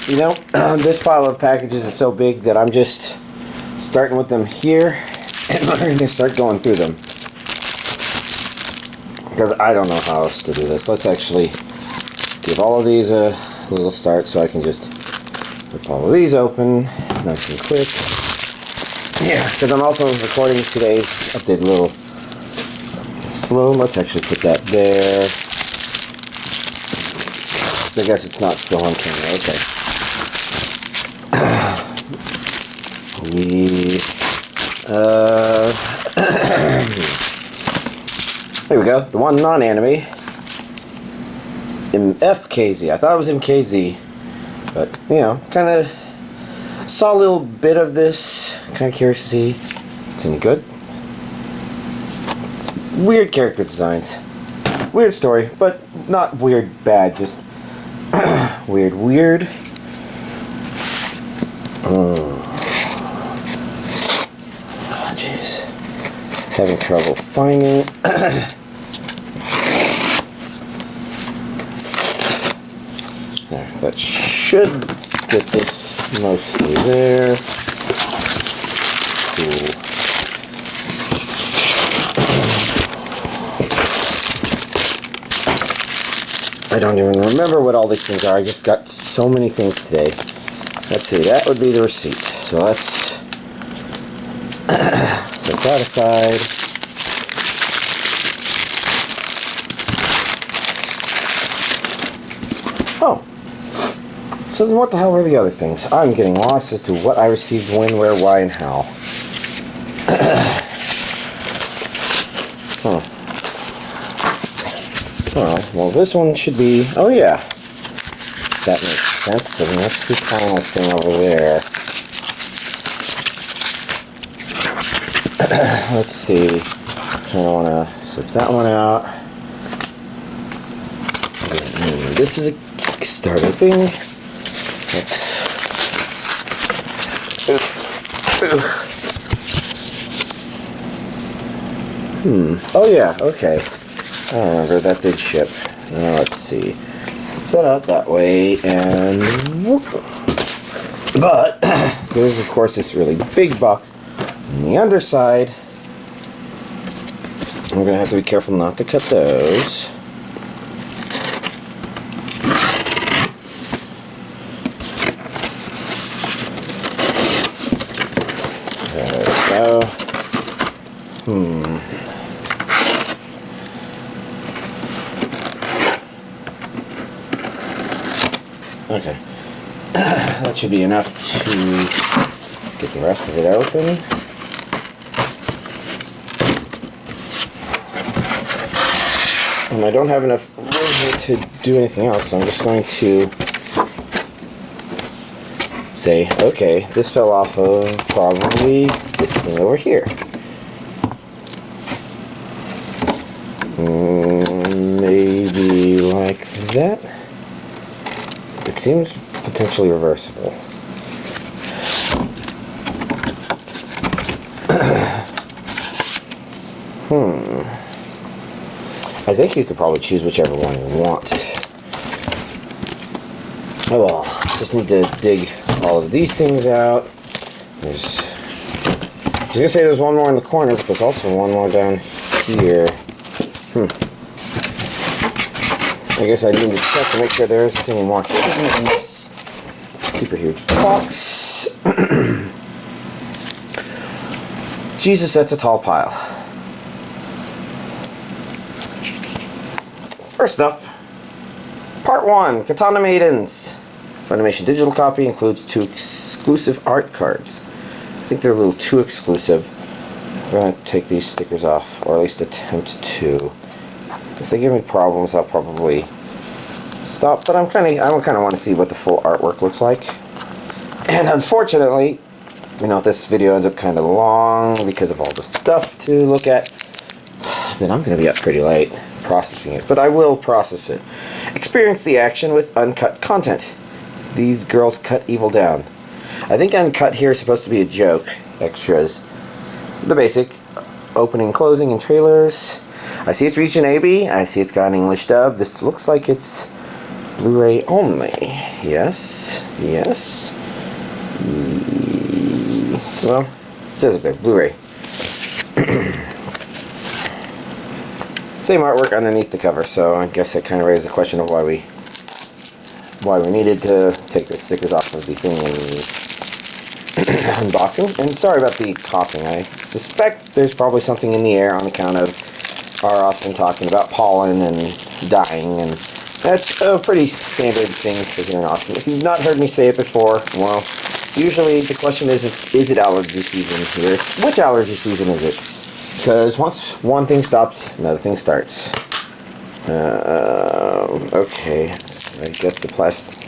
You know, this pile of packages is so big that I'm just starting with them here, and we're going to start going through them. Because I don't know how else to do this. Let's actually give all of these a little start so I can just rip all of these open nice and quick. Yeah, because I'm also recording today's update a little slow. Let's actually put that there. I guess it's not still on camera. Okay. There we go. The one non-anime. MFKZ. I thought it was MKZ. But, you know, kind of saw a little bit of this. Kind of curious to see if it's any good. It's weird character designs. Weird story, but not weird bad. Just weird. Oh, jeez. Having trouble finding. There, that should get this mostly there. Cool. I don't even remember what all these things are. I just got so many things today. Let's see, that would be the receipt. So let's set that aside. Oh. So then what the hell were the other things? I'm getting lost as to what I received, when, where, why, and how. Huh. Well, this one should be... Oh, yeah. That makes sense. So that's the final thing over there. Let's see. I want to slip that one out. This is a Kickstarter thing. Let's... Oh, yeah. Okay. I remember that did ship. Now let's see. Slip that out that way, and whoop. But there's of course this really big box on the underside. I'm gonna have to be careful not to cut those. There we go. Okay, that should be enough to get the rest of it open. And I don't have enough room here to do anything else, so I'm just going to say, okay, this fell off of probably this thing over here. Maybe like that. It seems potentially reversible. I think you could probably choose whichever one you want. Oh well, just need to dig all of these things out. I was gonna say there's one more in the corner, but there's also one more down here. I guess I need to check to make sure there isn't any more hidden in this super huge box. Jesus, that's a tall pile. First up, Part 1, Katana Maidens. Funimation digital copy includes 2 exclusive art cards. I think they're a little too exclusive. I'm going to take these stickers off, or at least attempt to. If they give me problems, I'll probably stop, but I kind of want to see what the full artwork looks like. And unfortunately, you know, if this video ends up kind of long because of all the stuff to look at, then I'm going to be up pretty late processing it, but I will process it. Experience the action with uncut content. These girls cut evil down. I think uncut here is supposed to be a joke. Extras. The basic. Opening, closing, and trailers. I see it's region AB. I see it's got an English dub. This looks like it's Blu-ray only. Yes. Well, it says up there, Blu-ray. Same artwork underneath the cover, so I guess that kind of raises the question of why we needed to take the stickers off of the thing in unboxing. And sorry about the coughing. I suspect there's probably something in the air on account of our Austin talking about pollen and dying, and that's a pretty standard thing for here in Austin. If you've not heard me say it before, well, usually the question is it allergy season here? Which allergy season is it? Because once one thing stops, another thing starts. Okay, I guess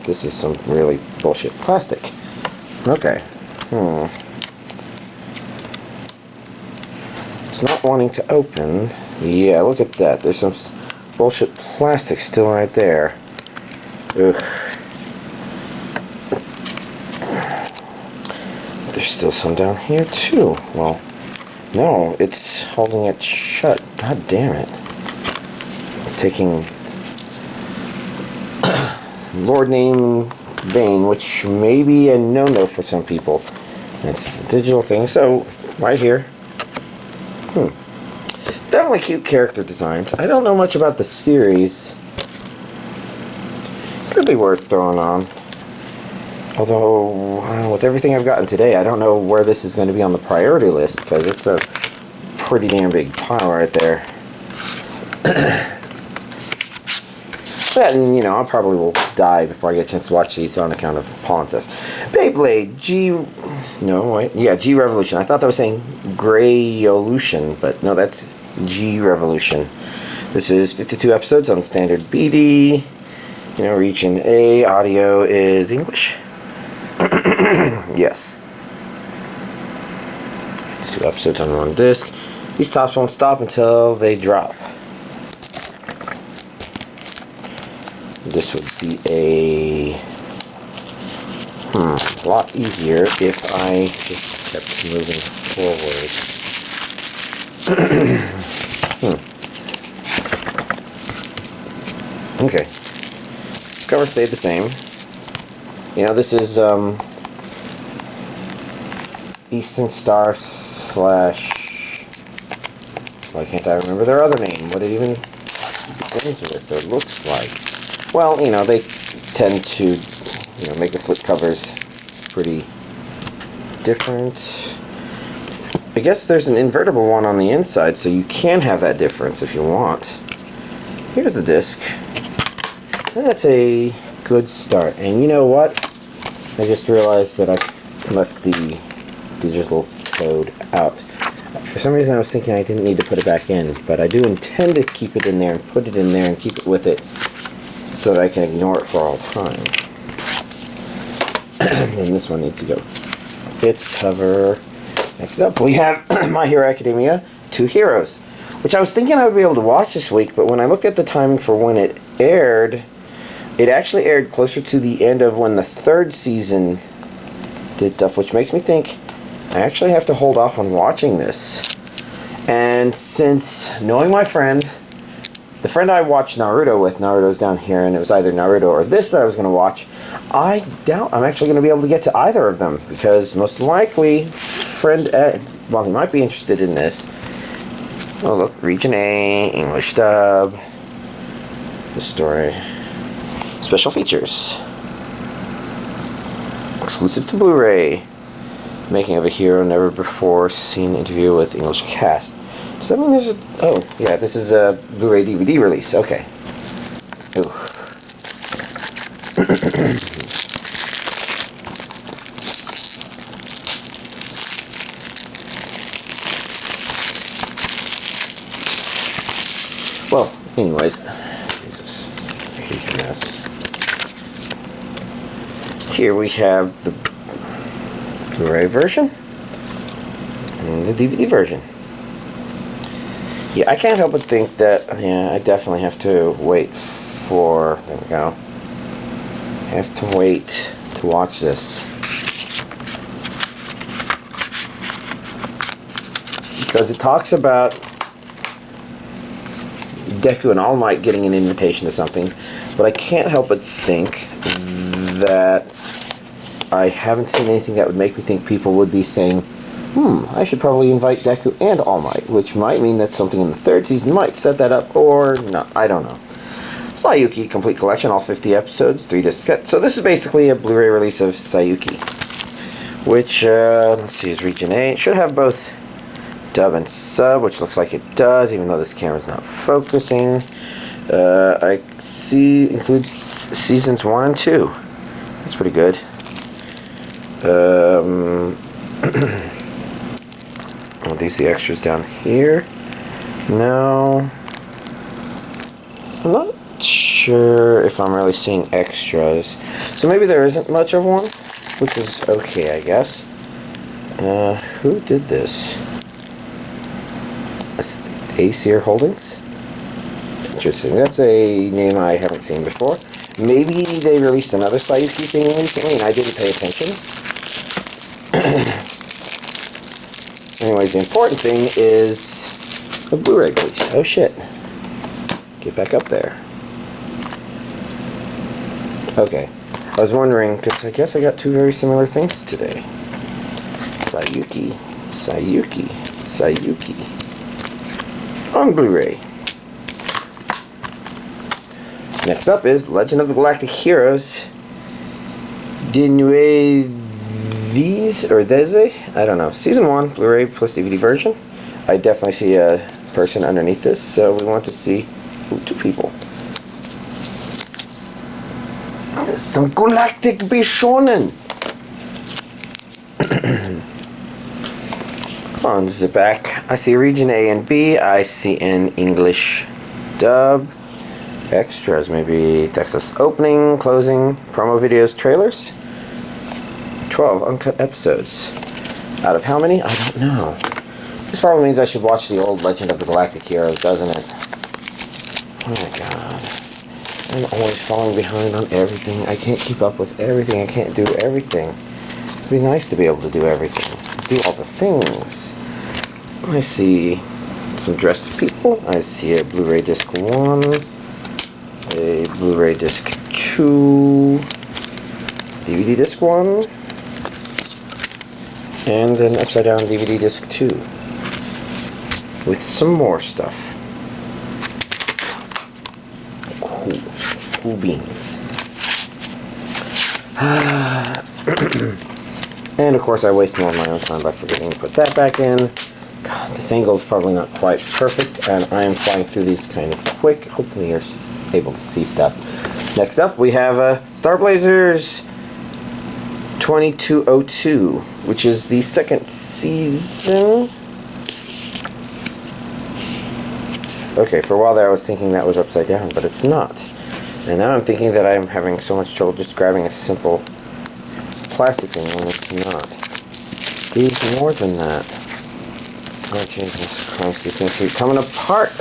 this is some really bullshit plastic. Okay. It's not wanting to open. Yeah, look at that. There's some bullshit plastic still right there. Ugh. There's still some down here too. Well, no, it's holding it shut. God damn it. Taking Lord name vain, which may be a no-no for some people. It's a digital thing, so right here. Definitely cute character designs. I don't know much about the series. Could be worth throwing on. Although, with everything I've gotten today, I don't know where this is going to be on the priority list, because it's a pretty damn big pile right there. And, I probably will die before I get a chance to watch these on account of pollen stuff. Beyblade G Revolution. I thought that was saying Grayolution, but no, that's G Revolution. This is 52 episodes on standard BD. Region A. Audio is English. Yes. 52 episodes on one disc. These tops won't stop until they drop. This would be a lot easier if I just kept moving forward. Okay. Cover stayed the same. This is Eastern Star / why can't I remember their other name? What it even begins with or looks like. Well, they tend to, make the slip covers pretty different. I guess there's an invertible one on the inside, so you can have that difference if you want. Here's the disc. That's a good start. And you know what? I just realized that I left the digital code out. For some reason I was thinking I didn't need to put it back in, but I do intend to keep it in there and put it in there and keep it with it so that I can ignore it for all time. Then this one needs to go. Its cover. Next up we have My Hero Academia 2 Heroes, which I was thinking I would be able to watch this week, but when I looked at the timing for when it aired, it actually aired closer to the end of when the 3rd season did stuff, which makes me think I actually have to hold off on watching this. And since, knowing my friend, the friend I watched Naruto with, Naruto's down here, and it was either Naruto or this that I was going to watch, I doubt I'm actually going to be able to get to either of them, because most likely, friend Ed, while he might be interested in this, oh look, Region A, English dub, the story, special features, exclusive to Blu-ray, making of a hero never before seen interview with English cast. Does that mean there's a... Oh, yeah, this is a Blu-ray DVD release. Okay. Ooh. Well, anyways. Jesus. Huge mess. Here we have the Blu-ray version and the DVD version. Yeah, I can't help but think that, I definitely have to wait for, there we go, I have to wait to watch this. Because it talks about Deku and All Might getting an invitation to something, but I can't help but think that I haven't seen anything that would make me think people would be saying, I should probably invite Deku and All Might, which might mean that something in the third season might set that up, or no, I don't know. Saiyuki Complete Collection, all 50 episodes, 3-disc set. So this is basically a Blu-ray release of Saiyuki, which, let's see, is Region A. It should have both dub and sub, which looks like it does, even though this camera's not focusing. I see includes seasons 1 and 2. That's pretty good. Are these the extras down here? No. I'm not sure if I'm really seeing extras. So maybe there isn't much of one, which is okay, I guess. Who did this? Aesir Holdings? Interesting. That's a name I haven't seen before. Maybe they released another Saiyuki thing recently and I didn't pay attention. Anyways, the important thing is the Blu-ray release. Oh shit. Get back up there. Okay. I was wondering, because I guess I got two very similar things today. Saiyuki. On Blu-ray. Next up is Legend of the Galactic Heroes. De Neue or These? I don't know. Season 1, Blu-ray plus DVD version. I definitely see a person underneath this, so we want to see two people. Some Galactic Bishonen! On the back, I see Region A and B. I see an English dub. Extras, maybe Texas opening, closing, promo videos, trailers. 12 uncut episodes. Out of how many? I don't know. This probably means I should watch the old Legend of the Galactic Heroes, doesn't it? Oh my god. I'm always falling behind on everything. I can't keep up with everything. I can't do everything. It'd be nice to be able to do everything. Do all the things. I see some dressed people. I see a Blu-ray disc 1. A Blu-ray disc 2. DVD disc 1. And an upside down DVD disc 2. With some more stuff. Cool beans. And of course I waste more of my own time by forgetting to put that back in. God, this angle is probably not quite perfect, and I am flying through these kind of quick. Hopefully you're able to see stuff. Next up we have Star Blazers 2202, which is the second season. Okay, for a while there I was thinking that was upside down, but it's not. And now I'm thinking that I'm having so much trouble just grabbing a simple plastic thing when it's not. These more than that. Oh Jesus Christ, these things keep coming apart.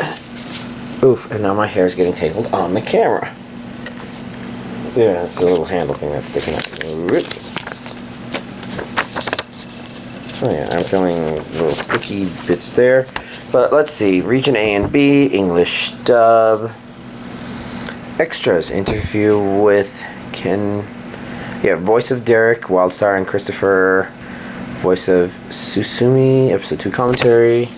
Oof, and now my hair is getting tangled on the camera. Yeah, it's a little handle thing that's sticking out. Oh yeah, I'm feeling little sticky bits there. But let's see, Region A and B, English dub. Extras, interview with Ken. Yeah, voice of Derek, Wildstar and Christopher. Voice of Susumi, episode 2 commentary.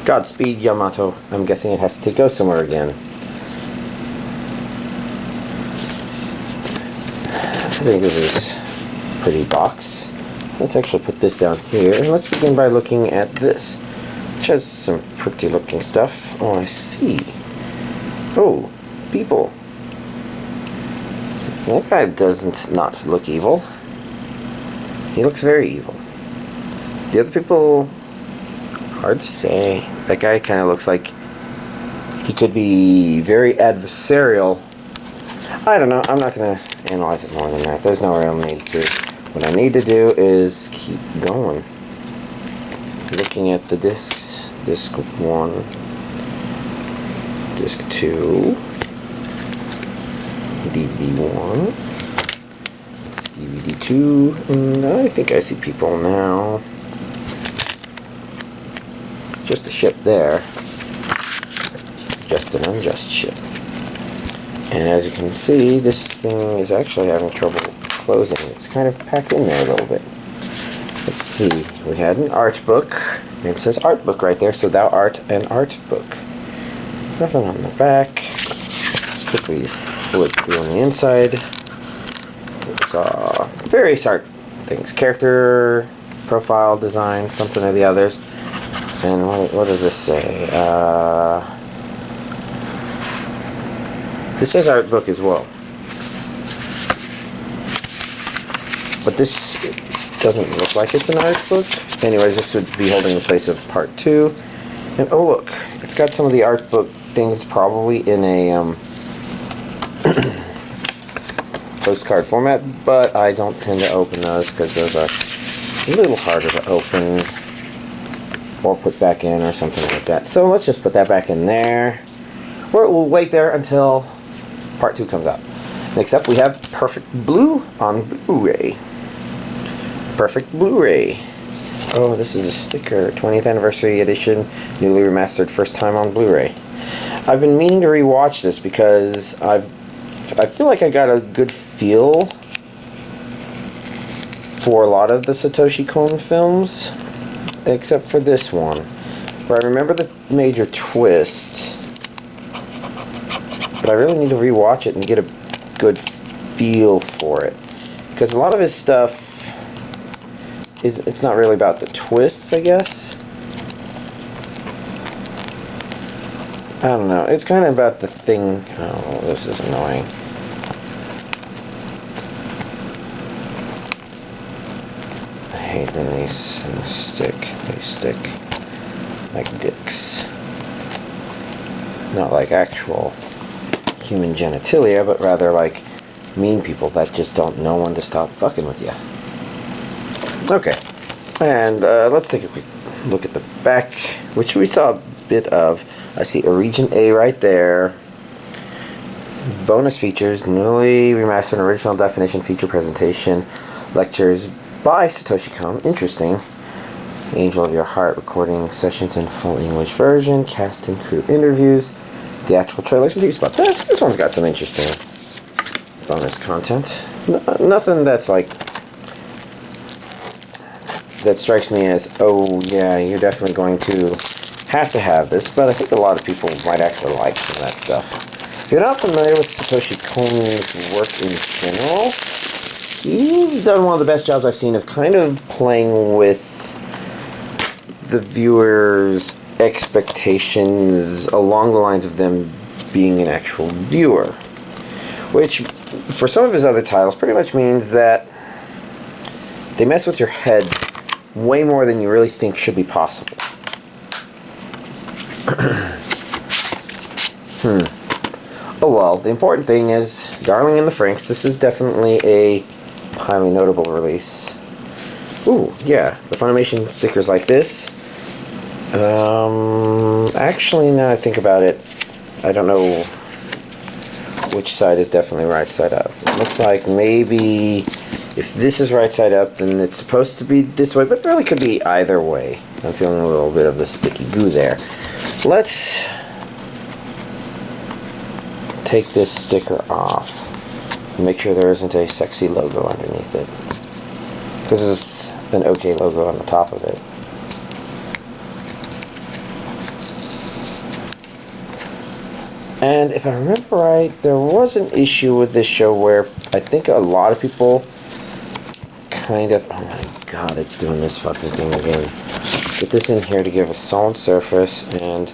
Godspeed Yamato. I'm guessing it has to go somewhere again. I think this is a pretty box. Let's actually put this down here. And let's begin by looking at this, which has some pretty looking stuff. Oh, I see. Oh, people. That guy doesn't not look evil. He looks very evil. The other people, hard to say. That guy kind of looks like he could be very adversarial. I don't know. I'm not going to analyze it more than that. There's no real need to. What I need to do is keep going. Looking at the discs. Disc 1. Disc 2. DVD 1. DVD 2. And I think I see people now. Just a ship there. just an unjust ship. And as you can see, this thing is actually having trouble closing. It's kind of packed in there a little bit. Let's see, we had an art book. It says art book right there, so thou art an art book. Nothing on the back. Let's quickly flip through on the inside. It's various art things. Character, profile, design, something or the others. And what does this say? This says art book as well. But this doesn't look like it's an art book. Anyways, this would be holding the place of part 2. And oh look, it's got some of the art book things probably in a postcard format, but I don't tend to open those because those are a little harder to open or put back in or something like that. So let's just put that back in there. We'll wait there until part 2 comes out. Next up we have Perfect Blue on Blu-ray. Perfect Blu-ray. Oh, this is a sticker. 20th Anniversary Edition, newly remastered, first time on Blu-ray. I've been meaning to rewatch this because I feel like I got a good feel for a lot of the Satoshi Kon films, except for this one, where I remember the major twist, but I really need to rewatch it and get a good feel for it, because a lot of his stuff it's not really about the twists, I guess. I don't know. It's kind of about the thing. Oh, this is annoying. I hate when these things stick. They stick like dicks. Not like actual human genitalia, but rather like mean people that just don't know when to stop fucking with you. Okay, and let's take a quick look at the back, which we saw a bit of. I see a Region A right there. Bonus features, newly remastered original definition feature presentation, lectures by Satoshi Kon. Interesting. Angel of Your Heart recording sessions in full English version, cast and crew interviews, theatrical trailers, and G-Spot. This one's got some interesting bonus content. Nothing that's like that strikes me as, oh yeah, you're definitely going to have this, but I think a lot of people might actually like some of that stuff. If you're not familiar with Satoshi Kon's work in general, he's done one of the best jobs I've seen of kind of playing with the viewer's expectations along the lines of them being an actual viewer, which for some of his other titles pretty much means that they mess with your head way more than you really think should be possible. Oh well, the important thing is, Darling in the Franxx, this is definitely a highly notable release. Ooh, yeah, the Funimation stickers like this. Actually, now I think about it, I don't know which side is definitely right side up. It looks like maybe if this is right side up, then it's supposed to be this way, but it really could be either way. I'm feeling a little bit of the sticky goo there. Let's take this sticker off and make sure there isn't a sexy logo underneath it, because there's an OK logo on the top of it. And if I remember right, there was an issue with this show where I think a lot of people kind of, oh my god, it's doing this fucking thing again. Get this in here to give a solid surface, and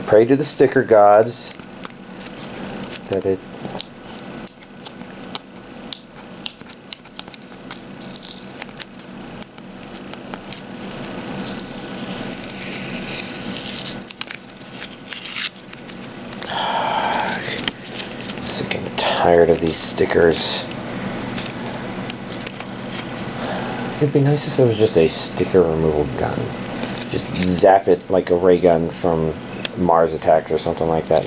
pray to the sticker gods that it sick and tired of these stickers. It'd be nice if there was just a sticker removal gun. Just zap it like a ray gun from Mars Attacks or something like that.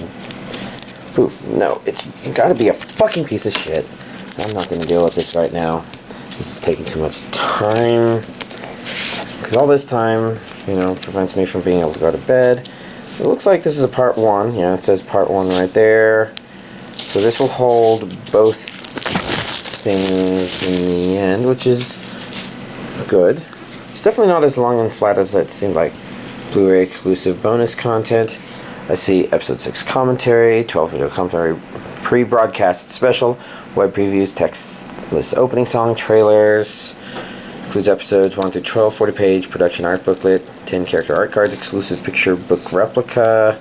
Poof. No, it's gotta be a fucking piece of shit. I'm not gonna deal with this right now. This is taking too much time. Because all this time, you know, prevents me from being able to go to bed. it looks like this is a part 1. Yeah, it says part 1 right there. So this will hold both things in the end, which is good. It's definitely not as long and flat as it seemed like. Blu-ray exclusive bonus content. I see episode 6 commentary, 12 video commentary, pre-broadcast special, web previews, text list opening song, trailers. Includes episodes 1 through 12, 40-page production art booklet, 10 character art cards, exclusive picture book replica,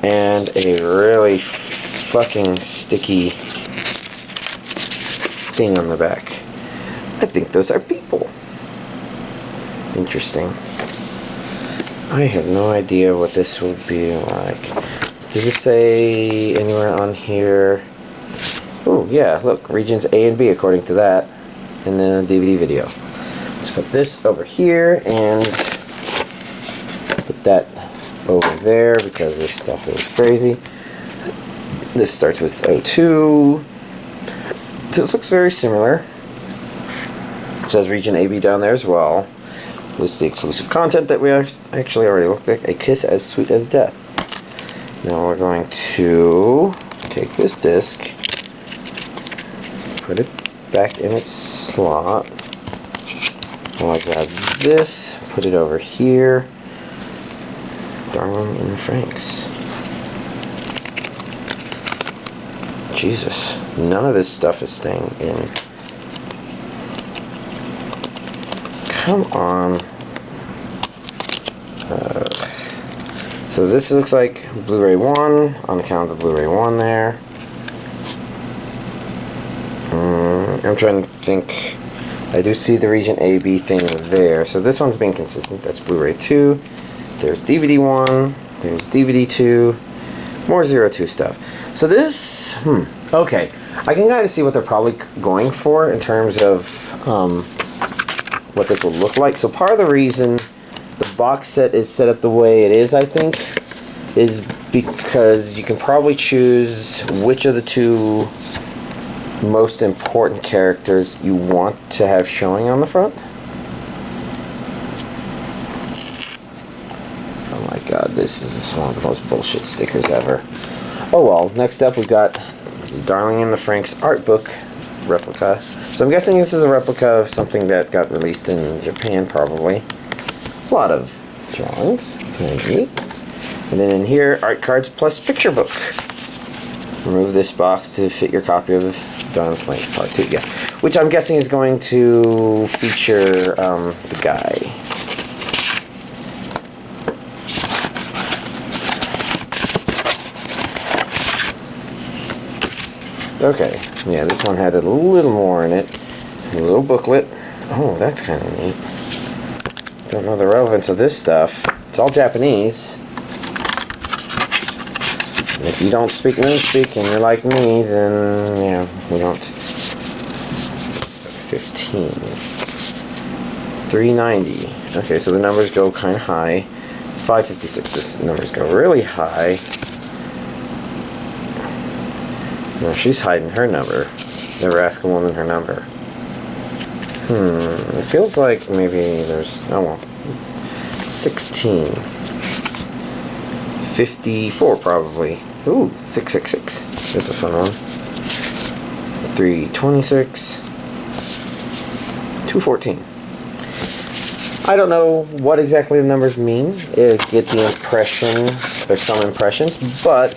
and a really fucking sticky thing on the back. I think those are people. Interesting. I have no idea what this would be like. Does it say anywhere on here? Oh yeah, look, regions A and B according to that. And then a DVD video. Let's put this over here and put that over there because this stuff is crazy. This starts with 02. This looks very similar. It says region AB down there as well. Lists the exclusive content that we actually already looked at. A kiss as sweet as death. Now we're going to take this disc, put it back in its slot. I'll grab this, put it over here. Darling in Franxx. Jesus, none of this stuff is staying in. Come on. So this looks like Blu-ray 1 on account of the Blu-ray 1 there. I'm trying to think. I do see the region AB thing there. So this one's being consistent. That's Blu-ray 2. There's DVD 1. There's DVD 2. More 02 stuff. So this, okay. I can kind of see what they're probably going for in terms of what this will look like. So part of the reason the box set is set up the way it is, I think, is because you can probably choose which of the two most important characters you want to have showing on the front. Oh my god, this is one of the most bullshit stickers ever. Oh well, next up we've got Darling in the Franxx art book replica. So I'm guessing this is a replica of something that got released in Japan, probably. A lot of drawings. Okay. And then in here, art cards plus picture book. Remove this box to fit your copy of Darling in the Franxx Part 2. Yeah. Which I'm guessing is going to feature the guy. Okay, yeah, this one had a little more in it. A little booklet. Oh, that's kind of neat. Don't know the relevance of this stuff. It's all Japanese. And if you don't speak Moonspeak and you're like me, then, yeah, we don't. 15. 390. Okay, so the numbers go kind of high. 556, this numbers go really high. No, she's hiding her number. Never ask a woman her number. It feels like maybe there's... oh well. 16. 54 probably. Ooh, 666. That's a fun one. 326. 214. I don't know what exactly the numbers mean. I get the impression, there's some impressions, but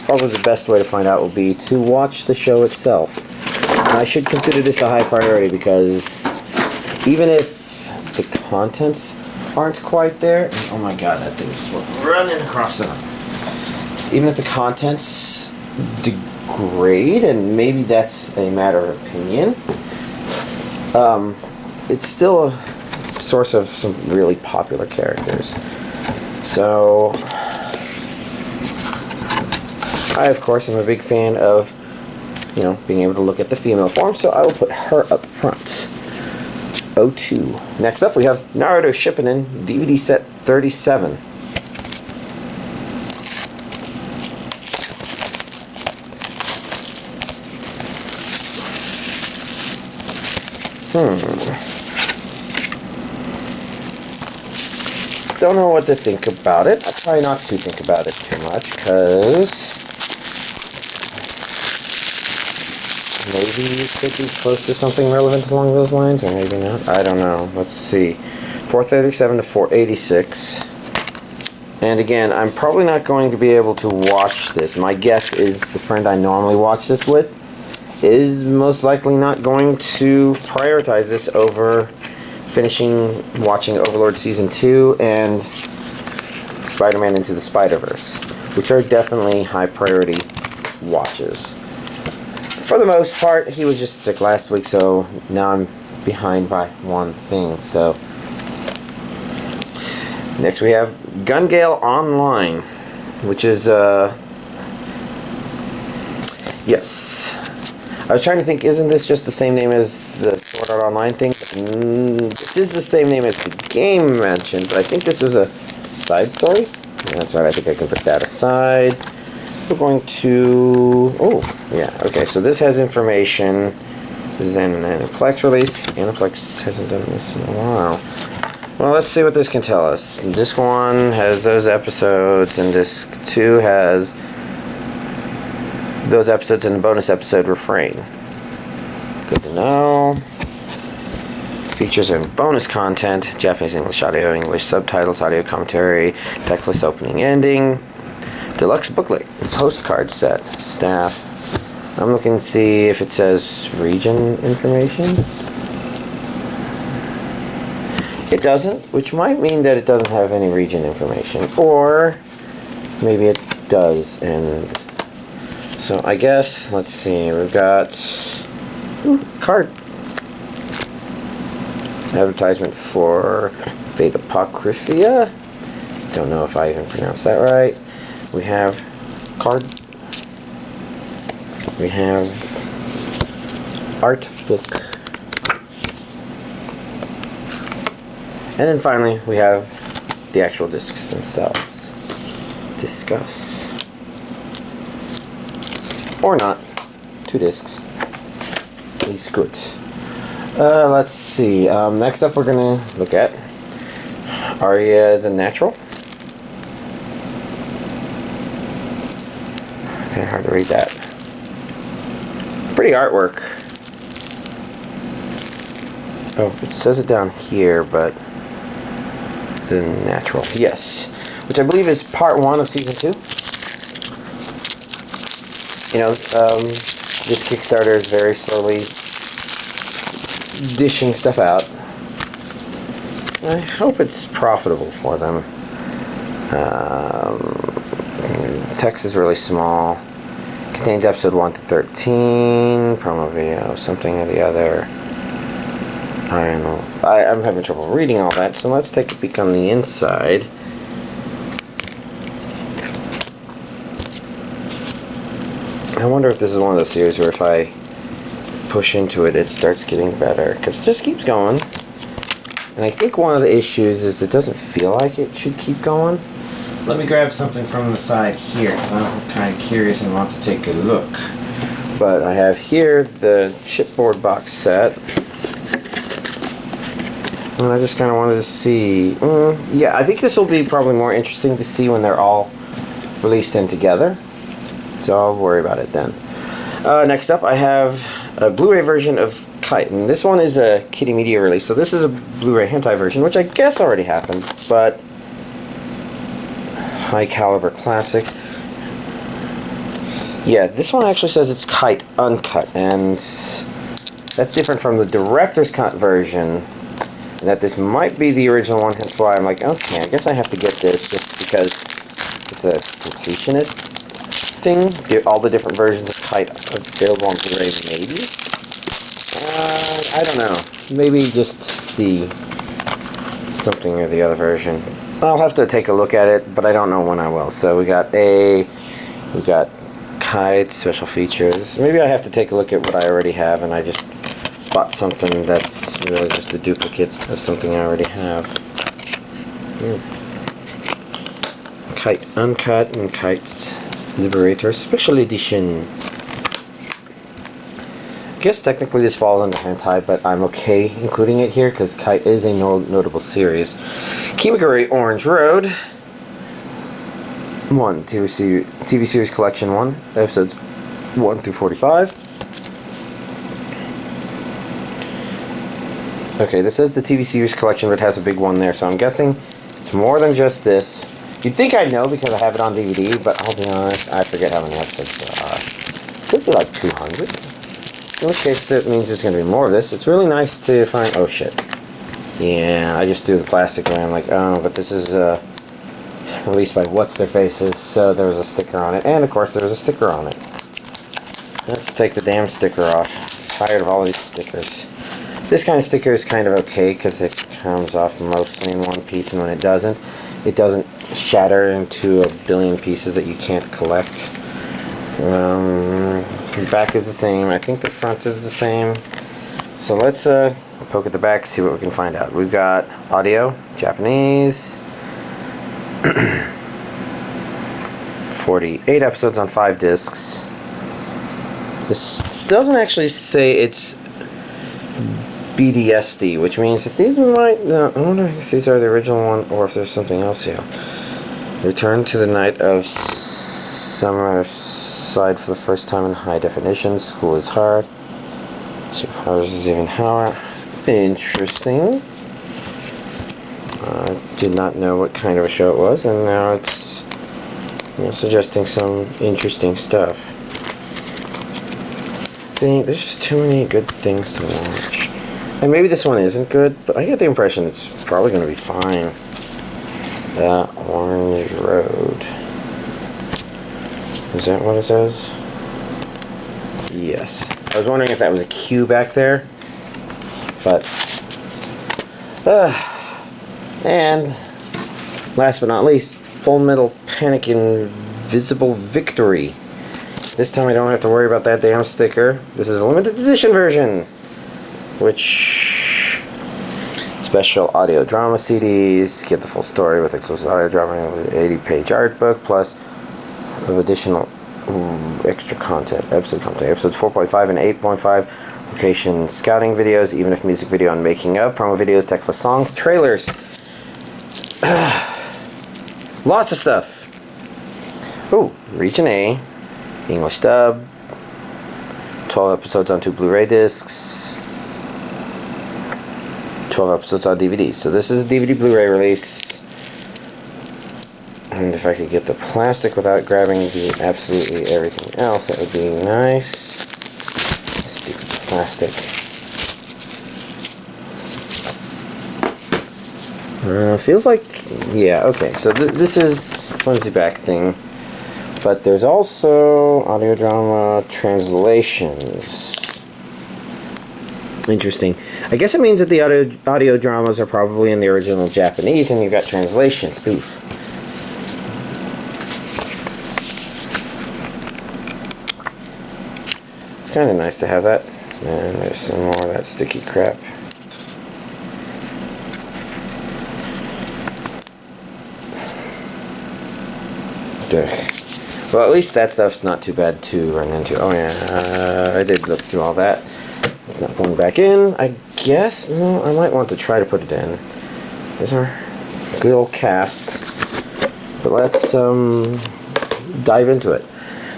probably the best way to find out will be to watch the show itself. I should consider this a high priority because even if the contents aren't quite there, oh my god, that thing is running across the room. Even if the contents degrade, and maybe that's a matter of opinion, it's still a source of some really popular characters. So I, of course, am a big fan of, being able to look at the female form, so I will put her up front. 02. Next up, we have Naruto Shippuden DVD set 37. don't know what to think about it. I try not to think about it too much, because maybe it could be close to something relevant along those lines, or maybe not. I don't know. Let's see. 437 to 486. And again, I'm probably not going to be able to watch this. My guess is the friend I normally watch this with is most likely not going to prioritize this over watching Overlord Season 2 and Spider-Man Into the Spider-Verse, which are definitely high priority watches. For the most part, he was just sick last week, so now I'm behind by one thing. So next we have Gale Online, which is yes. I was trying to think, isn't this just the same name as the Sword Art Online thing? This is the same name as the game mentioned, but I think this is a side story. Yeah, that's right, I think I can put that aside. We're going to... oh, yeah, okay, so this has information. This is an Aniplex release. Aniplex hasn't done this in a while. Well, let's see what this can tell us. Disc 1 has those episodes, and Disc 2 has those episodes and the bonus episode refrain. Good to know. Features and bonus content: Japanese, English audio, English subtitles, audio commentary, textless opening ending, deluxe booklet, postcard set, staff. I'm looking to see if it says region information. It doesn't, which might mean that it doesn't have any region information, or maybe it does. And so I guess, let's see, we've got card advertisement for Fate Apocryphia. Don't know if I even pronounced that right. We have card. We have art book. And then finally, we have the actual discs themselves. Discuss. Or not. 2 discs. Is good. Let's see. Next up, we're going to look at Aria the Natural. Kind of hard to read that. Pretty artwork. Oh, it says it down here, but the Natural. Yes. Which I believe is part 1 of Season 2. You know, this Kickstarter is very slowly dishing stuff out. I hope it's profitable for them. Text is really small. Contains episode 1 to 13. Promo video, something or the other. I don't know. I'm having trouble reading all that, so let's take a peek on the inside. I wonder if this is one of those series where if I push into it, it starts getting better, because it just keeps going. And I think one of the issues is it doesn't feel like it should keep going. Let me grab something from the side here, because I'm kind of curious and want to take a look. But I have here the chipboard box set. And I just kind of wanted to see... yeah, I think this will be probably more interesting to see when they're all released in together. So I'll worry about it then. Next up, I have a Blu-ray version of Kite. And this one is a Kitty Media release. So this is a Blu-ray hentai version, which I guess already happened. But high caliber classic. Yeah, this one actually says it's Kite Uncut. And that's different from the director's cut version. And that this might be the original one. Hence why I'm like, okay, I guess I have to get this just because it's a completionist thing. All the different versions of Kite available on Blu-ray, maybe? I don't know. Maybe just the something or the other version. I'll have to take a look at it, but I don't know when I will. So we got Kite special features. Maybe I have to take a look at what I already have, and I just bought something that's really just a duplicate of something I already have. Kite Uncut and Kite Liberator Special Edition. I guess technically this falls under hentai, but I'm okay including it here because Kite is a notable series. Kimagure Orang Raod 1, TV series collection 1, episodes 1 through 45. Okay, this is the TV series collection, but it has a big one there, so I'm guessing it's more than just this. You'd think I'd know because I have it on DVD, but I'll be honest, I forget how many episodes there are. Could be like 200. In which case, it means there's going to be more of this. It's really nice to find... Oh, shit. Yeah, I just threw the plastic away. I'm like, oh, but this is released by What's-Their-Faces, so there was a sticker on it. And, of course, there was a sticker on it. Let's take the damn sticker off. I'm tired of all these stickers. This kind of sticker is kind of okay because it comes off mostly in one piece, and when it doesn't shatter into a billion pieces that you can't collect. The back is the same. I think the front is the same. So let's poke at the back, see what we can find out. We've got audio, Japanese, 48 episodes on 5 discs. This doesn't actually say it's BDSD, which means that these might... I wonder if these are the original one or if there's something else here. Return to the night of Summerside for the first time in high definition. School is hard. Superpowers is even harder. Interesting. I did not know what kind of a show it was, and now it's suggesting some interesting stuff. See, there's just too many good things to watch. And maybe this one isn't good, but I get the impression it's probably going to be fine. Orange Road. Is that what it says? Yes. I was wondering if that was a Q back there. But... and... last but not least, Fullmetal Panic Invisible Victory. This time I don't have to worry about that damn sticker. This is a limited edition version. Which special audio drama CDs get the full story with exclusive audio drama, 80-page art book plus of additional extra content, episodes 4.5 and 8.5, location scouting videos, even if music video and making of, promo videos, textless songs, trailers, lots of stuff. Oh, Region A, English dub, 12 episodes on 2 Blu-ray discs. 12 episodes on DVD. So this is a DVD Blu-ray release. And if I could get the plastic without grabbing the absolutely everything else, that would be nice. Stupid plastic. Feels like... yeah, okay. So this is flimsy back thing. But there's also audio drama translations. Interesting. I guess it means that the audio dramas are probably in the original Japanese and you've got translations. Oof. It's kind of nice to have that. And there's some more of that sticky crap. Ugh. Well, at least that stuff's not too bad to run into. Oh yeah, I did look through all that. It's not going back in, I guess. No, I might want to try to put it in. These are good old cast. But let's dive into it.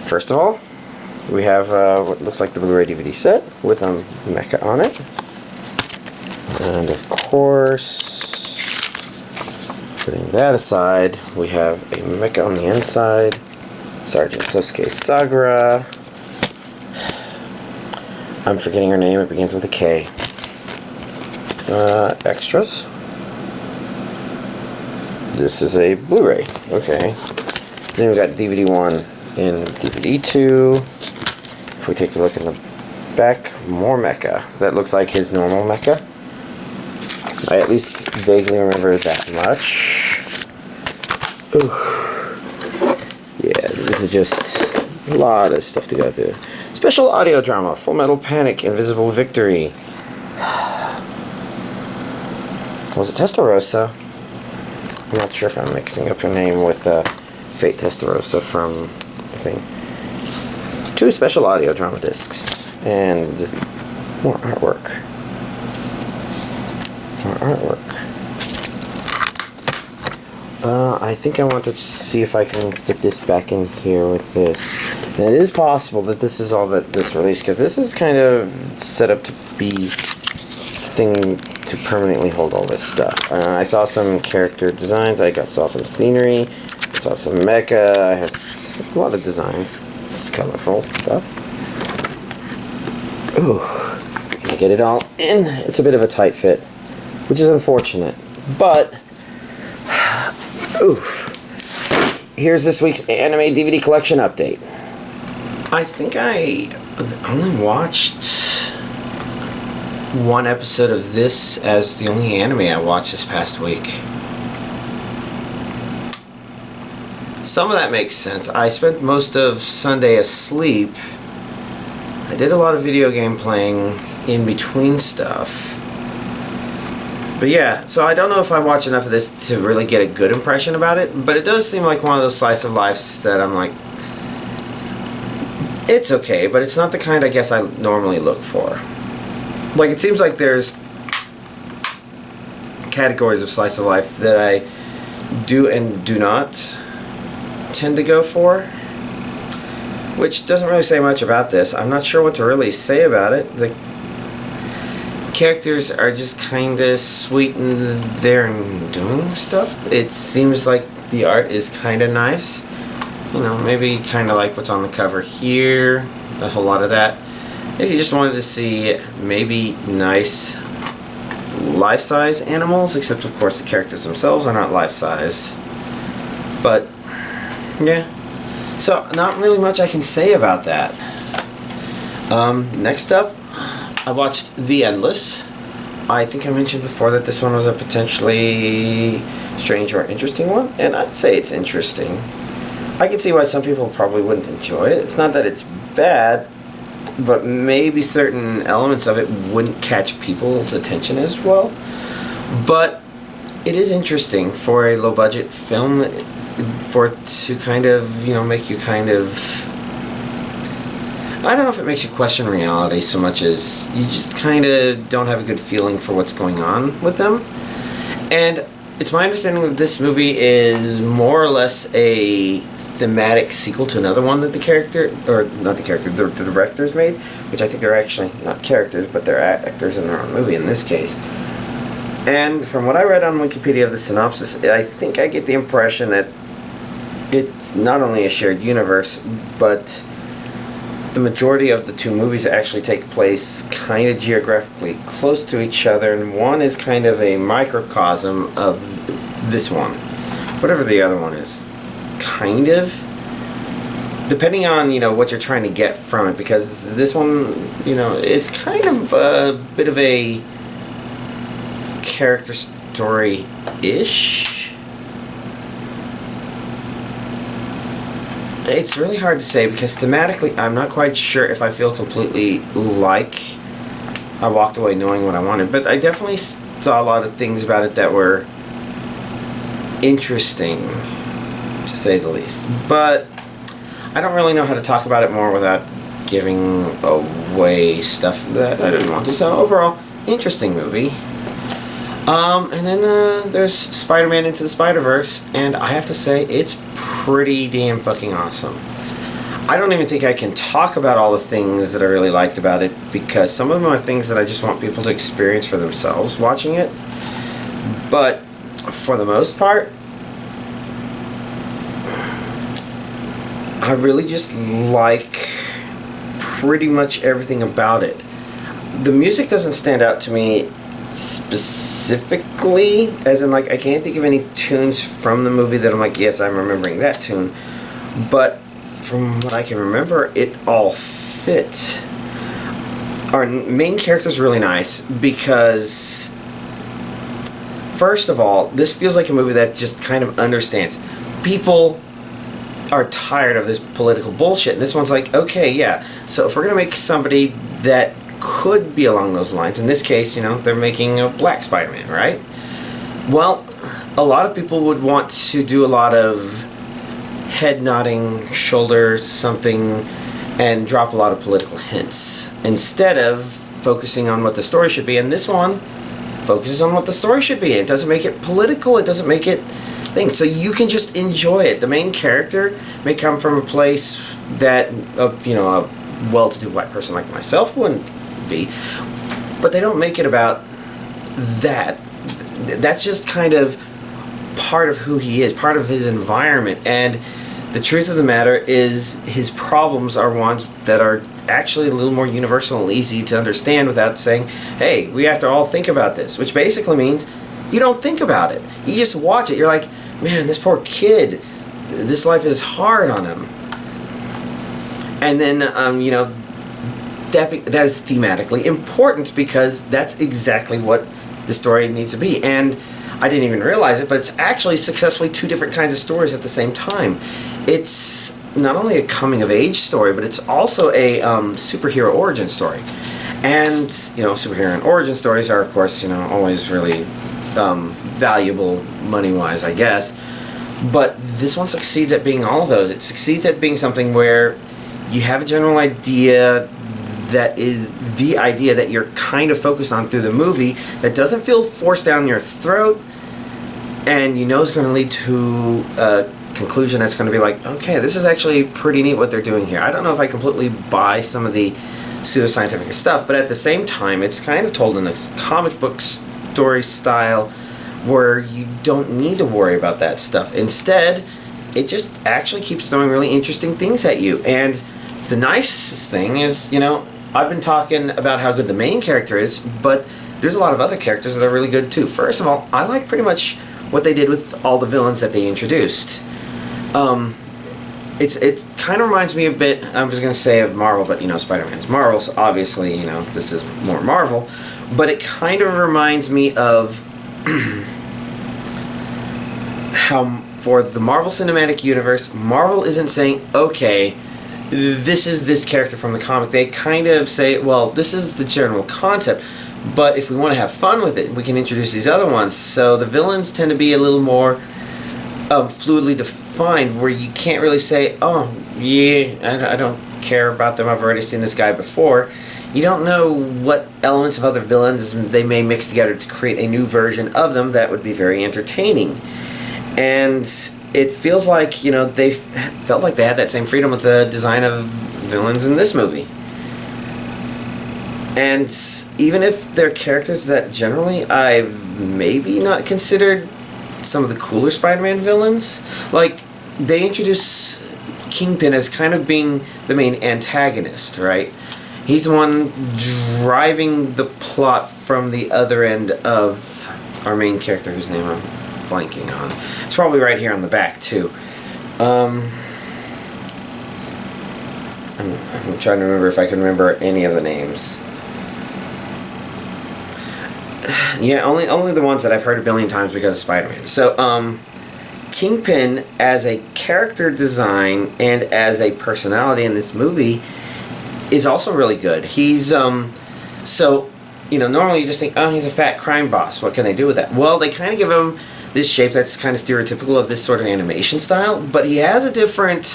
First of all, we have what looks like the Blu-ray DVD set with a mecha on it. And of course, putting that aside, we have a mecha on the inside. Sergeant Sosuke Sagura. I'm forgetting her name, it begins with a K. Extras. This is a Blu-ray. Okay. Then we've got DVD 1 and DVD 2. If we take a look in the back, more mecha. That looks like his normal mecha. I at least vaguely remember that much. Ooh. Yeah, this is just a lot of stuff to go through. Special audio drama, Fullmetal Panic Invisible Victory. Was it Testarossa? I'm not sure if I'm mixing up her name with Fate Testarossa from the thing. 2 special audio drama discs. And More artwork. More artwork. I think I want to see if I can fit this back in here with this. And it is possible that this is all that this release, because this is kind of set up to be thing to permanently hold all this stuff. I saw some character designs, saw some scenery, I saw some mecha, I have a lot of designs. It's colorful stuff. Ooh, can I get it all in? It's a bit of a tight fit, which is unfortunate, but oof. Here's this week's anime DVD collection update. I think I only watched one episode of this as the only anime I watched this past week. Some of that makes sense. I spent most of Sunday asleep. I did a lot of video game playing in between stuff. But yeah, so I don't know if I watched enough of this to really get a good impression about it, but it does seem like one of those slice of lives that I'm like, it's okay, but it's not the kind I guess I normally look for. Like, it seems like there's categories of slice of life that I do and do not tend to go for, which doesn't really say much about this. I'm not sure what to really say about it. The characters are just kind of sweet and they're doing stuff. It seems like the art is kind of nice. You know, maybe kind of like what's on the cover here. A whole lot of that. If you just wanted to see maybe nice life-size animals, except of course the characters themselves are not life-size. But yeah, so not really much I can say about that. Next up, I watched The Endless. I think I mentioned before that this one was a potentially strange or interesting one, and I'd say it's interesting. I can see why some people probably wouldn't enjoy it. It's not that it's bad, but maybe certain elements of it wouldn't catch people's attention as well. But it is interesting for a low-budget film, for it to kind of, you know, make you kind of, I don't know if it makes you question reality so much as you just kind of don't have a good feeling for what's going on with them. And it's my understanding that this movie is more or less a thematic sequel to another one that the directors made, which I think they're actually not characters, but they're actors in their own movie in this case. And from what I read on Wikipedia of the synopsis, I think I get the impression that it's not only a shared universe, but the majority of the two movies actually take place kind of geographically close to each other, and one is kind of a microcosm of this one, whatever the other one is, kind of, depending on, you know, what you're trying to get from it, because this one, you know, it's kind of a bit of a character story-ish. It's really hard to say because thematically I'm not quite sure if I feel completely like I walked away knowing what I wanted, but I definitely saw a lot of things about it that were interesting, to say the least. But I don't really know how to talk about it more without giving away stuff that I didn't want to. So overall, interesting movie. And then there's Spider-Man Into the Spider-Verse, and I have to say, it's pretty damn fucking awesome. I don't even think I can talk about all the things that I really liked about it, because some of them are things that I just want people to experience for themselves watching it. But for the most part, I really just like pretty much everything about it. The music doesn't stand out to me specifically, as in, like, I can't think of any tunes from the movie that I'm like, yes, I'm remembering that tune. But from what I can remember, it all fit. Our main character's really nice because, first of all, this feels like a movie that just kind of understands. People are tired of this political bullshit, and this one's like, okay, yeah, so if we're going to make somebody that could be along those lines, in this case, you know, they're making a black Spider-Man, right? Well, a lot of people would want to do a lot of head nodding, shoulders something, and drop a lot of political hints, instead of focusing on what the story should be, and this one focuses on what the story should be. It doesn't make it political, it doesn't make it things, so you can just enjoy it. The main character may come from a place that you know, a well-to-do white person like myself wouldn't be, but they don't make it about that. That's just kind of part of who he is, part of his environment, and the truth of the matter is his problems are ones that are actually a little more universal and easy to understand without saying, hey, we have to all think about this, which basically means you don't think about it. You just watch it. You're like, man, this poor kid, this life is hard on him. And then, you know, that is thematically important because that's exactly what the story needs to be. And I didn't even realize it, but it's actually successfully two different kinds of stories at the same time. It's not only a coming-of-age story, but it's also a superhero origin story. And, you know, superhero and origin stories are, of course, you know, always really valuable money-wise, I guess. But this one succeeds at being all of those. It succeeds at being something where you have a general idea that is the idea that you're kind of focused on through the movie, that doesn't feel forced down your throat, and you know is going to lead to a conclusion that's going to be like, okay, this is actually pretty neat what they're doing here. I don't know if I completely buy some of the pseudoscientific stuff, but at the same time, it's kind of told in a comic book story style where you don't need to worry about that stuff. Instead, it just actually keeps throwing really interesting things at you. And the nice thing is, you know, I've been talking about how good the main character is, but there's a lot of other characters that are really good too. First of all, I like pretty much what they did with all the villains that they introduced. It kind of reminds me a bit, I was going to say of Marvel, but you know, Spider-Man's Marvel, so obviously, you know, this is more Marvel, but it kind of reminds me of how for the Marvel Cinematic Universe, Marvel isn't saying, okay, this is this character from the comic. They kind of say, well, this is the general concept, but if we want to have fun with it, we can introduce these other ones. So the villains tend to be a little more fluidly defined, where you can't really say, oh, yeah, I don't care about them, I've already seen this guy before. You don't know what elements of other villains they may mix together to create a new version of them that would be very entertaining. And it feels like, you know, they felt like they had that same freedom with the design of villains in this movie. And even if they're characters that generally I've maybe not considered some of the cooler Spider-Man villains, like they introduce Kingpin as kind of being the main antagonist, right? He's the one driving the plot from the other end of our main character, whose name I'm blanking on. It's probably right here on the back too. I'm trying to remember if I can remember any of the names. Yeah, only the ones that I've heard a billion times because of Spider-Man. So, Kingpin as a character design and as a personality in this movie is also really good. He's so, you know, normally you just think, oh, he's a fat crime boss. What can they do with that? Well, they kind of give him this shape that's kind of stereotypical of this sort of animation style, but he has a different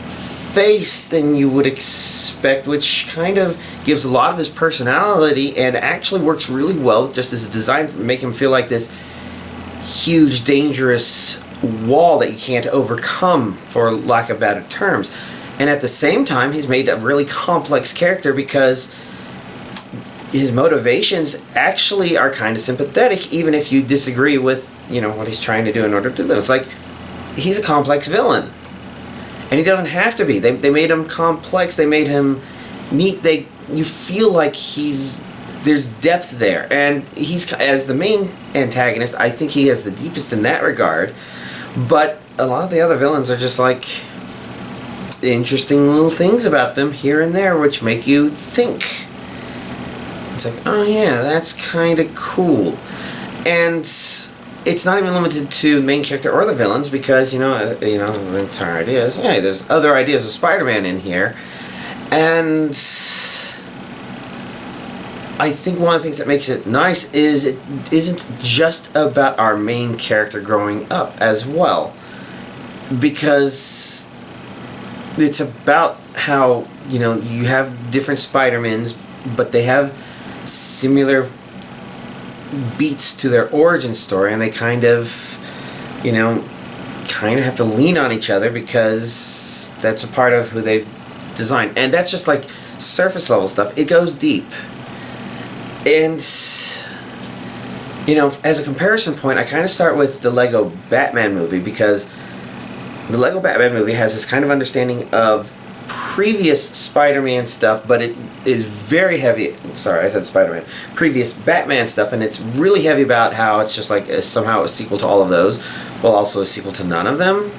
face than you would expect, which kind of gives a lot of his personality and actually works really well with just his design to make him feel like this huge, dangerous wall that you can't overcome, for lack of better terms. And at the same time, he's made a really complex character because his motivations actually are kind of sympathetic, even if you disagree with, you know, what he's trying to do in order to do them. It's like, he's a complex villain. And he doesn't have to be. They made him complex, they made him neat, you feel like there's depth there. And he's, as the main antagonist, I think he has the deepest in that regard. But a lot of the other villains are just like interesting little things about them here and there which make you think. It's like, oh yeah, that's kind of cool. And it's not even limited to the main character or the villains, because, you know, the entire idea is, hey, there's other ideas of Spider-Man in here. And I think one of the things that makes it nice is it isn't just about our main character growing up as well. Because it's about how, you know, you have different Spider-Mans, but they have similar beats to their origin story, and they kind of, you know, have to lean on each other because that's a part of who they've designed. And that's just like surface level stuff. It goes deep. And, you know, as a comparison point, I kind of start with the Lego Batman movie, because the Lego Batman movie has this kind of understanding of previous Spider-Man stuff, but it is very heavy. Sorry, I said Spider-Man. Previous Batman stuff, and it's really heavy about how it's just like somehow a sequel to all of those, while also a sequel to none of them.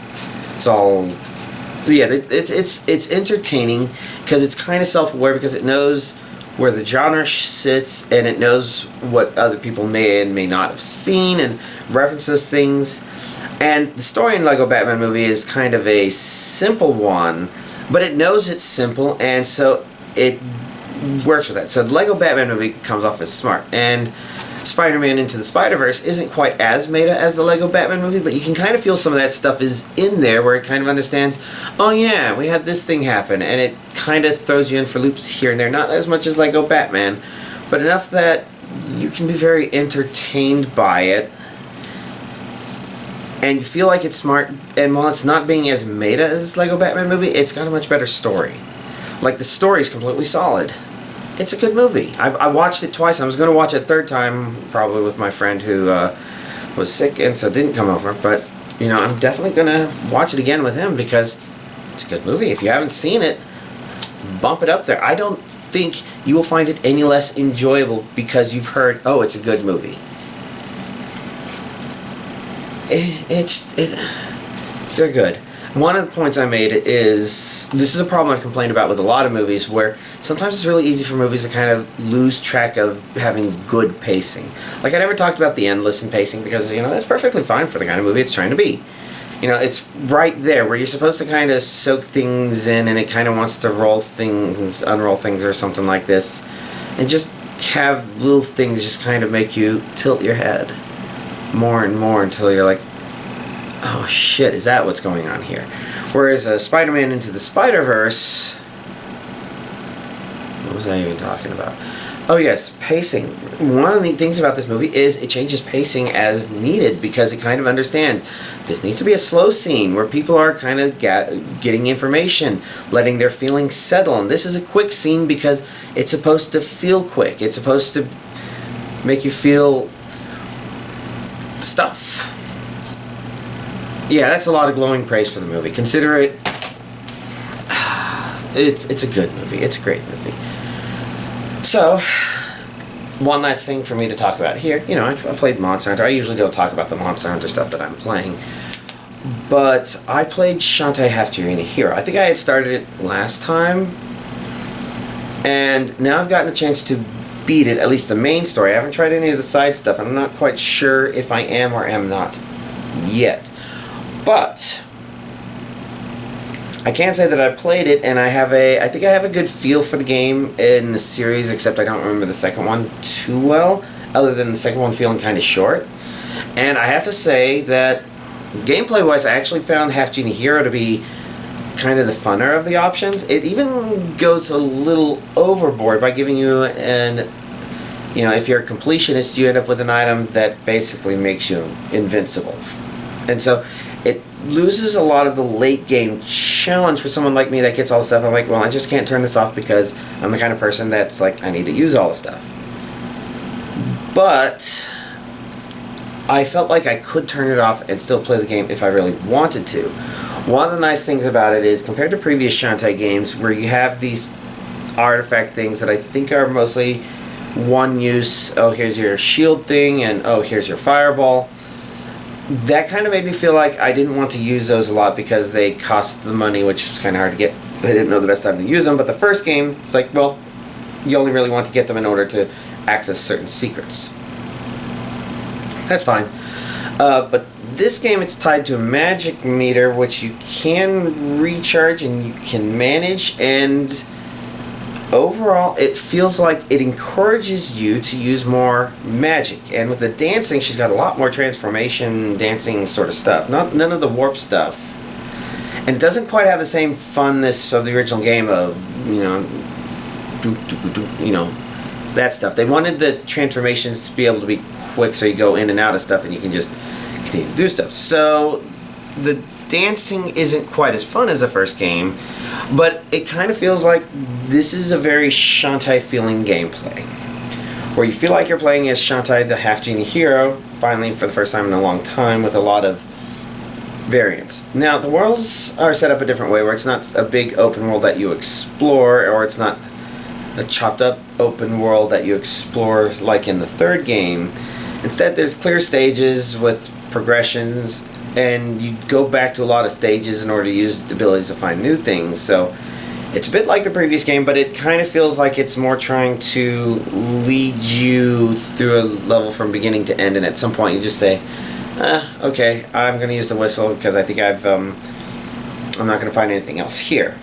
It's all, yeah, it's entertaining because it's kind of self-aware, because it knows where the genre sits, and it knows what other people may and may not have seen, and references things. And the story in Lego Batman movie is kind of a simple one, but it knows it's simple, and so it works with that. So the Lego Batman movie comes off as smart, and Spider-Man Into the Spider-Verse isn't quite as meta as the Lego Batman movie, but you can kind of feel some of that stuff is in there, where it kind of understands, oh yeah, we had this thing happen, and it kind of throws you in for loops here and there. Not as much as Lego Batman, but enough that you can be very entertained by it, and you feel like it's smart. And while it's not being as meta as Lego Batman movie, it's got a much better story. Like, the story is completely solid. It's a good movie. I watched it twice. I was going to watch it a third time, probably with my friend who was sick and so didn't come over. But, you know, I'm definitely going to watch it again with him, because it's a good movie. If you haven't seen it, bump it up there. I don't think you will find it any less enjoyable because you've heard, oh, it's a good movie. They're good. One of the points I made is, this is a problem I've complained about with a lot of movies, where sometimes it's really easy for movies to kind of lose track of having good pacing. Like, I never talked about the endless in pacing, because, you know, that's perfectly fine for the kind of movie it's trying to be. You know, it's right there where you're supposed to kind of soak things in, and it kind of wants to roll things, unroll things, or something like this, and just have little things just kind of make you tilt your head more and more until you're like, oh shit, is that what's going on here? Whereas Spider-Man Into the Spider-Verse, what was I even talking about? Oh yes, pacing. One of the neat things about this movie is it changes pacing as needed, because it kind of understands this needs to be a slow scene where people are kind of getting information, letting their feelings settle, and this is a quick scene because it's supposed to feel quick. It's supposed to make you feel stuff. Yeah, that's a lot of glowing praise for the movie. Consider it. It's a good movie. It's a great movie. So, one last thing for me to talk about here. You know, I played Monster Hunter. I usually don't talk about the Monster Hunter stuff that I'm playing, but I played Shantae Half Genie Hero. I think I had started it last time, and now I've gotten a chance to beat it, at least the main story. I haven't tried any of the side stuff, and I'm not quite sure if I am or am not yet. But I can say that I played it, and I think I have a good feel for the game in the series, except I don't remember the second one too well, other than the second one feeling kind of short. And I have to say that gameplay-wise, I actually found Half Genie Hero to be kind of the funner of the options. It even goes a little overboard by giving you you know, if you're a completionist, you end up with an item that basically makes you invincible. And so it loses a lot of the late game challenge for someone like me that gets all the stuff. I'm like, well, I just can't turn this off because I'm the kind of person that's like, I need to use all the stuff. But I felt like I could turn it off and still play the game if I really wanted to. One of the nice things about it is, compared to previous Shantae games where you have these artifact things that I think are mostly one use, oh, here's your shield thing, and oh, here's your fireball. That kind of made me feel like I didn't want to use those a lot because they cost the money, which was kind of hard to get. I didn't know the best time to use them, but the first game, it's like, well, you only really want to get them in order to access certain secrets. That's fine. But this game, it's tied to a magic meter, which you can recharge and you can manage, and overall, it feels like it encourages you to use more magic. And with the dancing, she's got a lot more transformation, dancing sort of stuff. None of the warp stuff. And it doesn't quite have the same funness of the original game of, you know, that stuff. They wanted the transformations to be able to be quick, so you go in and out of stuff and you can just continue to do stuff. So the dancing isn't quite as fun as the first game, but it kind of feels like this is a very Shantae feeling gameplay, where you feel like you're playing as Shantae, the half-genie hero, finally for the first time in a long time, with a lot of variants. Now, the worlds are set up a different way, where it's not a big open world that you explore, or it's not a chopped up open world that you explore like in the third game. Instead, there's clear stages with progressions, and you go back to a lot of stages in order to use abilities to find new things. So it's a bit like the previous game, but it kind of feels like it's more trying to lead you through a level from beginning to end, and at some point you just say, okay, I'm going to use the whistle because I think I'm not going to find anything else here.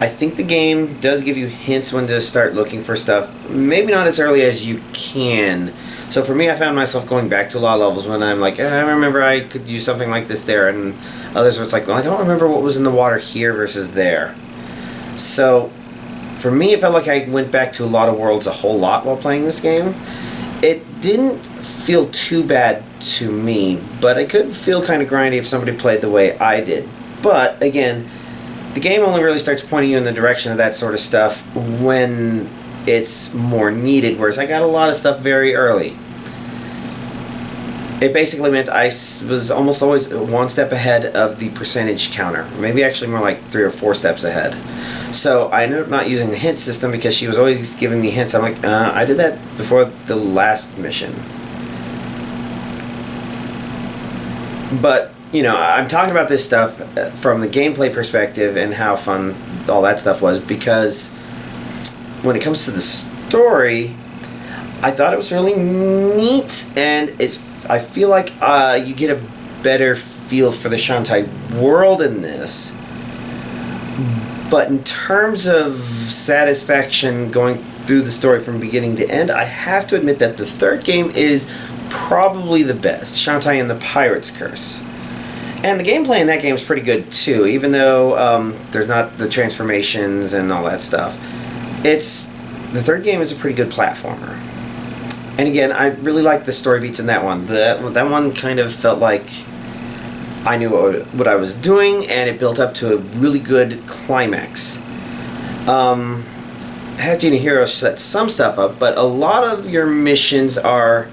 I think the game does give you hints when to start looking for stuff, maybe not as early as you can. So for me, I found myself going back to a lot of levels when I'm like, I remember I could use something like this there, and others were like, well, I don't remember what was in the water here versus there. So for me, it felt like I went back to a lot of worlds a whole lot while playing this game. It didn't feel too bad to me, but it could feel kind of grindy if somebody played the way I did. But again, the game only really starts pointing you in the direction of that sort of stuff when it's more needed, whereas I got a lot of stuff very early. It basically meant I was almost always one step ahead of the percentage counter, maybe actually more like 3 or 4 steps ahead. So I ended up not using the hint system because she was always giving me hints. I'm like, I did that before the last mission. But, you know, I'm talking about this stuff from the gameplay perspective and how fun all that stuff was, because when it comes to the story, I thought it was really neat, and I feel like you get a better feel for the Shantae world in this. But in terms of satisfaction going through the story from beginning to end, I have to admit that the third game is probably the best, Shantae and the Pirate's Curse. And the gameplay in that game is pretty good too, even though there's not the transformations and all that stuff. The third game is a pretty good platformer. And again, I really like the story beats in that one. That one kind of felt like I knew what I was doing, and it built up to a really good climax. Half-Genie Hero set some stuff up, but a lot of your missions are,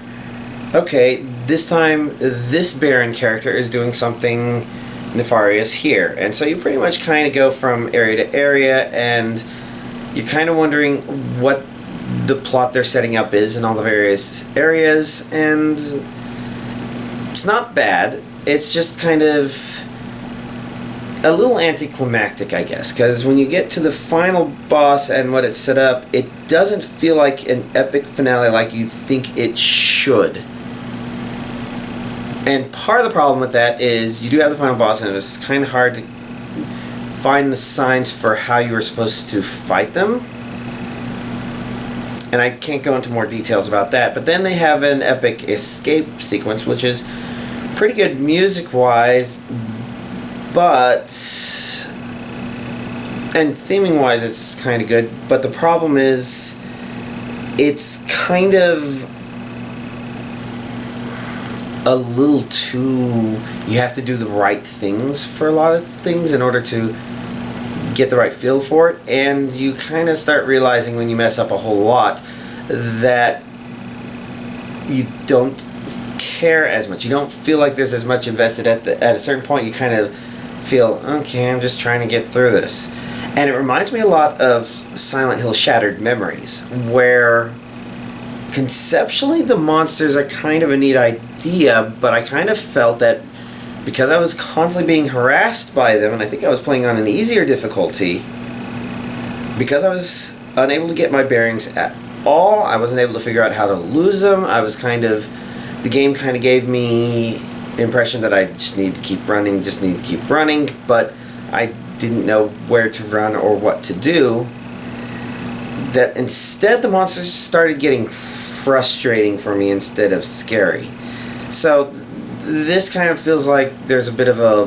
okay, this time this Baron character is doing something nefarious here. And so you pretty much kind of go from area to area, and you're kind of wondering what the plot they're setting up is in all the various areas, and it's not bad. It's just kind of a little anticlimactic, I guess, because when you get to the final boss and what it's set up, it doesn't feel like an epic finale like you think it should. And part of the problem with that is you do have the final boss, and it's kind of hard to find the signs for how you were supposed to fight them. And I can't go into more details about that. But then they have an epic escape sequence, which is pretty good music-wise, but... and theming-wise, it's kind of good. But the problem is, it's kind of a little too... you have to do the right things for a lot of things in order to get the right feel for it, and you kind of start realizing when you mess up a whole lot that you don't care as much. You don't feel like there's as much invested at a certain point. You kind of feel, okay, I'm just trying to get through this. And it reminds me a lot of Silent Hill Shattered Memories, where conceptually the monsters are kind of a neat idea, but I kind of felt that because I was constantly being harassed by them, and I think I was playing on an easier difficulty, because I was unable to get my bearings at all, I wasn't able to figure out how to lose them, the game kind of gave me the impression that I just need to keep running, but I didn't know where to run or what to do. That instead the monsters started getting frustrating for me instead of scary. So this kind of feels like there's a bit of a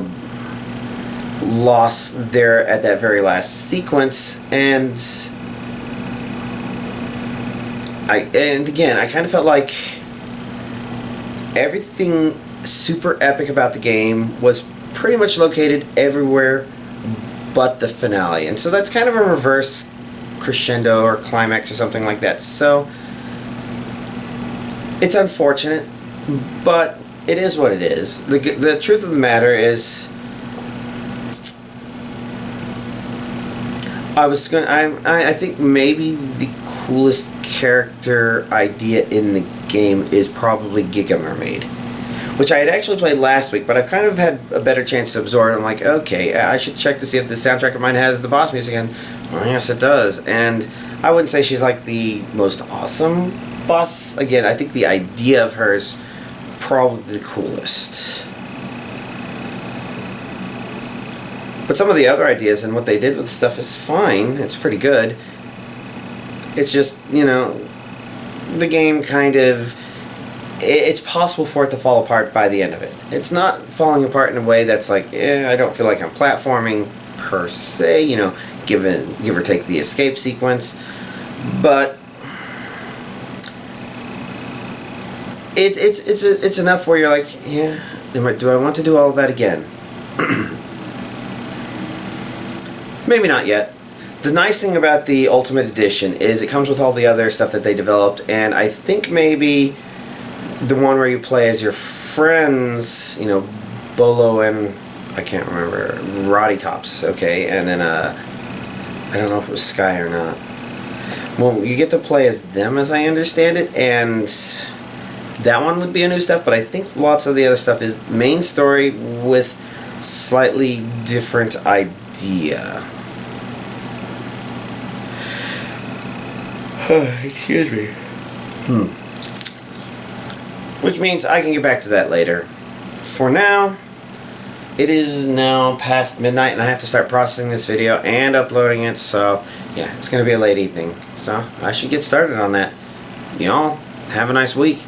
loss there at that very last sequence, and again, I kind of felt like everything super epic about the game was pretty much located everywhere but the finale, and so that's kind of a reverse crescendo or climax or something like that. So it's unfortunate, but it is what it is. The truth of the matter is, I think maybe the coolest character idea in the game is probably Giga Mermaid, which I had actually played last week, but I've kind of had a better chance to absorb it. I'm like, okay, I should check to see if the soundtrack of mine has the boss music in. Well, yes, it does. And I wouldn't say she's like the most awesome boss. Again, I think the idea of her is probably the coolest. But some of the other ideas and what they did with the stuff is fine. It's pretty good. It's just, you know, the game kind of... It's possible for it to fall apart by the end of it. It's not falling apart in a way that's like, I don't feel like I'm platforming per se, you know, give or take the escape sequence. But it's enough where you're like, yeah, do I want to do all of that again? Maybe not yet. The nice thing about the Ultimate Edition is it comes with all the other stuff that they developed, and I think maybe the one where you play as your friends, you know, Bolo and, I can't remember, Roddy Tops, okay, and then, I don't know if it was Sky or not. Well, you get to play as them, as I understand it, and that one would be a new stuff, but I think lots of the other stuff is main story with slightly different idea. Excuse me. Which means I can get back to that later. For now, it is now past midnight and I have to start processing this video and uploading it, so yeah, it's going to be a late evening. So I should get started on that. Y'all, have a nice week.